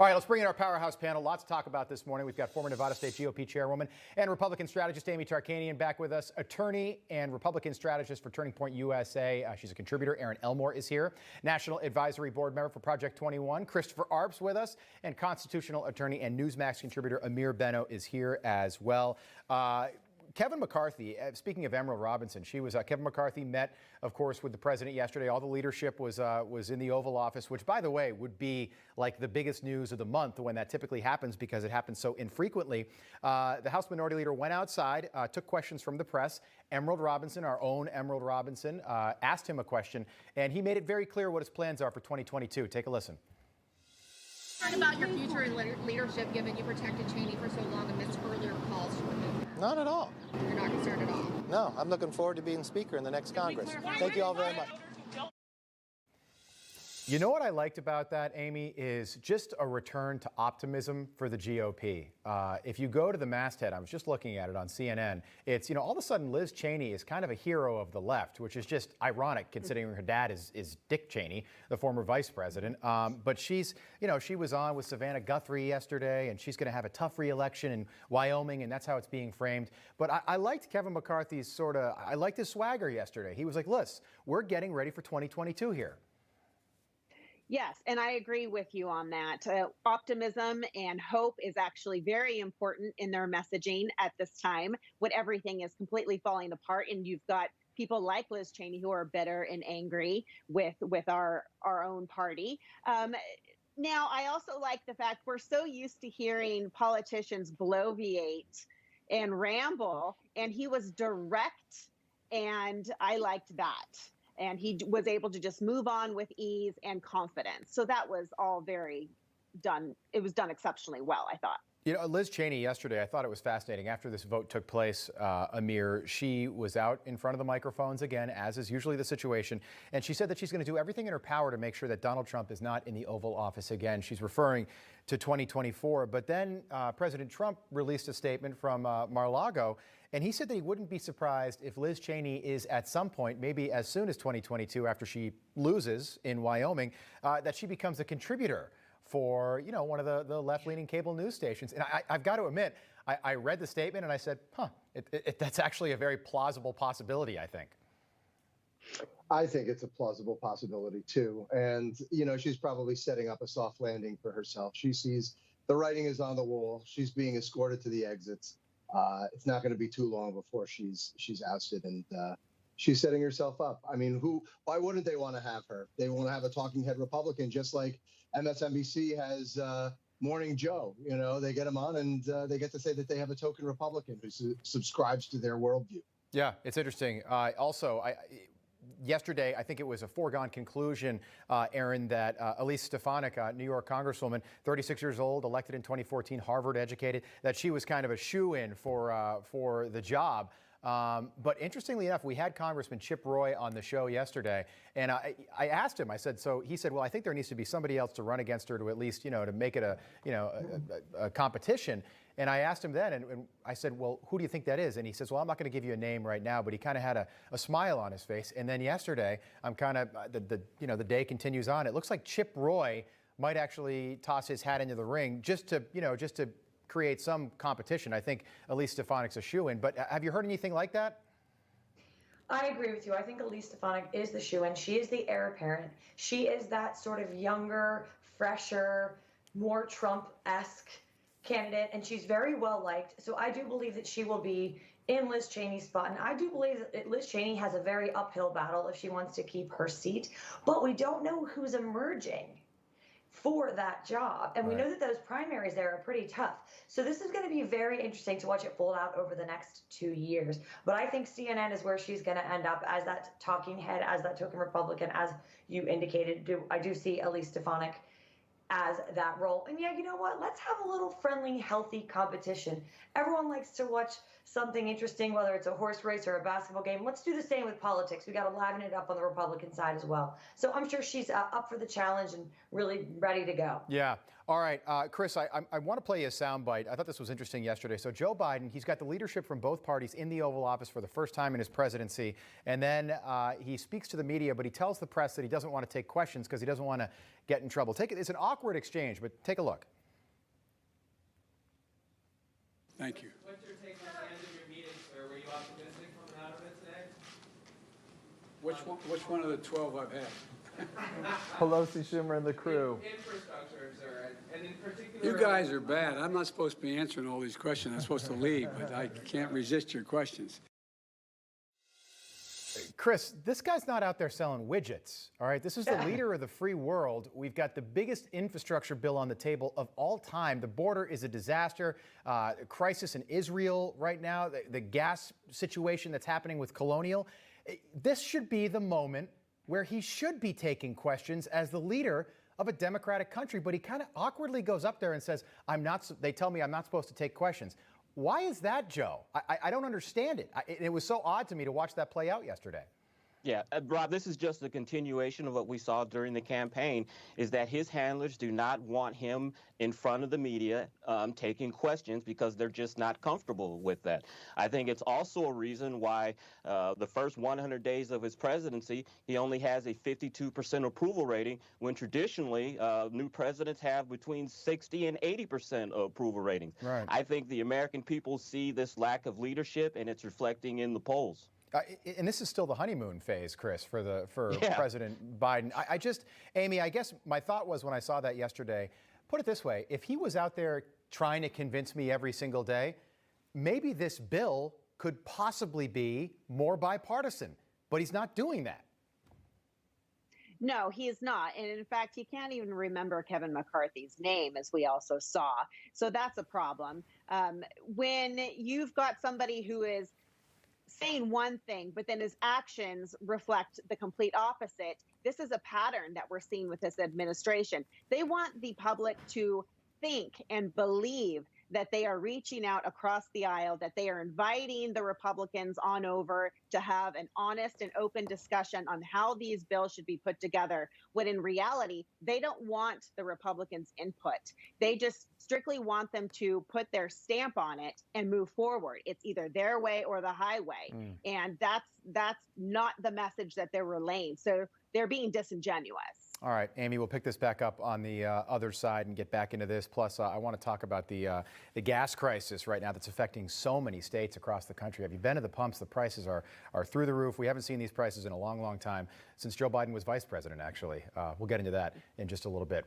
All right, let's bring in our powerhouse panel. Lots to talk about this morning. We've got former Nevada State GOP chairwoman and Republican strategist Amy Tarkanian back with us. Attorney and Republican strategist for Turning Point USA. She's a contributor. Erin Elmore is here. National Advisory Board member for Project 21. Christopher Arps with us. And constitutional attorney and Newsmax contributor Amir Benno is here as well. Kevin McCarthy, speaking of Emerald Robinson, Kevin McCarthy met, of course, with the president yesterday. All the leadership was in the Oval Office, which, by the way, would be like the biggest news of the month when that typically happens because it happens so infrequently. The House Minority Leader went outside, took questions from the press. Emerald Robinson, our own Emerald Robinson, asked him a question, and he made it very clear what his plans are for 2022. Take a listen. About your future in leadership, given you protected Cheney for so long amidst earlier calls to remove him? Not at all. You're not concerned at all? No, I'm looking forward to being Speaker in the next Congress. Thank you all very much. You know what I liked about that, Amy, is just a return to optimism for the GOP. If you go to the masthead, I was just looking at it on CNN, it's, all of a sudden Liz Cheney is kind of a hero of the left, which is just ironic considering her dad is Dick Cheney, the former vice president. But she's, she was on with Savannah Guthrie yesterday, and she's going to have a tough re-election in Wyoming, and that's how it's being framed. But I liked Kevin McCarthy's I liked his swagger yesterday. He was like, listen, we're getting ready for 2022 here. Yes, and I agree with you on that. Optimism and hope is actually very important in their messaging at this time when everything is completely falling apart and you've got people like Liz Cheney who are bitter and angry with our own party. Now, I also like the fact we're so used to hearing politicians bloviate and ramble, and he was direct, and I liked that. And he was able to just move on with ease and confidence. So that was all very done. It was done exceptionally well, I thought. Liz Cheney yesterday, I thought it was fascinating. After this vote took place, Amir, she was out in front of the microphones again, as is usually the situation. And she said that she's going to do everything in her power to make sure that Donald Trump is not in the Oval Office again. She's referring to 2024. But then President Trump released a statement from Mar-a-Lago, and he said that he wouldn't be surprised if Liz Cheney is at some point, maybe as soon as 2022, after she loses in Wyoming, that she becomes a contributor for, one of the left-leaning cable news stations. And I've got to admit, I read the statement and I said, that's actually a very plausible possibility, I think. I think it's a plausible possibility, too. And, she's probably setting up a soft landing for herself. She sees the writing is on the wall. She's being escorted to the exits. It's not going to be too long before she's ousted, and she's setting herself up. I mean, why wouldn't they want to have her? They want to have a talking head Republican, just like MSNBC has Morning Joe. They get him on and they get to say that they have a token Republican who subscribes to their worldview. Yeah, it's interesting. Yesterday, I think it was a foregone conclusion, Erin, that Elise Stefanik, New York Congresswoman, 36 years old, elected in 2014, Harvard educated, that she was kind of a shoo-in for the job. But interestingly enough, we had Congressman Chip Roy on the show yesterday, and I asked him, he said, well, I think there needs to be somebody else to run against her to at least, to make it a competition. And I asked him then, and I said, well, who do you think that is? And he says, well, I'm not going to give you a name right now, but he kind of had a smile on his face. And then yesterday, I'm kind of, the day continues on. It looks like Chip Roy might actually toss his hat into the ring just to create some competition. I think Elise Stefanik's a shoo-in, but have you heard anything like that? I agree with you. I think Elise Stefanik is the shoo-in. She is the heir apparent. She is that sort of younger, fresher, more Trump-esque candidate, and she's very well liked. So I do believe that she will be in Liz Cheney's spot. And I do believe that Liz Cheney has a very uphill battle if she wants to keep her seat. But we don't know who's emerging for that job. And we know that those primaries there are pretty tough. So this is going to be very interesting to watch it fold out over the next 2 years. But I think CNN is where she's going to end up as that talking head, as that token Republican, as you indicated. I do see Elise Stefanik as that role. And yeah, you know what? Let's have a little friendly, healthy competition. Everyone likes to watch something interesting, whether it's a horse race or a basketball game. Let's do the same with politics. We got to liven it up on the Republican side as well. So I'm sure she's up for the challenge and really ready to go. Yeah. All right, Chris, I want to play you a soundbite. I thought this was interesting yesterday. So Joe Biden, he's got the leadership from both parties in the Oval Office for the first time in his presidency. And then he speaks to the media, but he tells the press that he doesn't want to take questions because he doesn't want to get in trouble. It's an awkward awkward exchange, but take a look. Thank you. What's your take on the end of your meeting, sir? Were you optimistic coming out of it today? Which one of the 12 I've had? Pelosi, Schumer, and the crew. Infrastructure, sir, and in particular. You guys are bad. I'm not supposed to be answering all these questions. I'm supposed to leave, but I can't resist your questions. Chris, this guy's not out there selling widgets, all right? This is the leader of the free world. We've got the biggest infrastructure bill on the table of all time. The border is a disaster. Crisis in Israel right now, the gas situation that's happening with Colonial. This should be the moment where he should be taking questions as the leader of a democratic country, but he kind of awkwardly goes up there and says, they tell me I'm not supposed to take questions. Why is that, Joe? I don't understand it. It was so odd to me to watch that play out yesterday. Yeah, Rob, this is just a continuation of what we saw during the campaign, is that his handlers do not want him in front of the media taking questions because they're just not comfortable with that. I think it's also a reason why the first 100 days of his presidency, he only has a 52% approval rating, when traditionally new presidents have between 60 and 80% approval ratings. Right. I think the American people see this lack of leadership, and it's reflecting in the polls. And this is still the honeymoon phase, Chris, for President Biden. Amy, I guess my thought was when I saw that yesterday, put it this way, if he was out there trying to convince me every single day, maybe this bill could possibly be more bipartisan, but he's not doing that. No, he is not. And in fact, he can't even remember Kevin McCarthy's name, as we also saw. So that's a problem. When you've got somebody who is saying one thing, but then his actions reflect the complete opposite. This is a pattern that we're seeing with this administration. They want the public to think and believe that they are reaching out across the aisle, that they are inviting the Republicans on over to have an honest and open discussion on how these bills should be put together, when in reality, they don't want the Republicans' input. They just strictly want them to put their stamp on it and move forward. It's either their way or the highway. And that's not the message that they're relaying. So they're being disingenuous. All right, Amy, we'll pick this back up on the other side and get back into this. Plus, I want to talk about the gas crisis right now that's affecting so many states across the country. Have you been to the pumps? The prices are through the roof. We haven't seen these prices in a long, long time, since Joe Biden was vice president, actually. We'll get into that in just a little bit.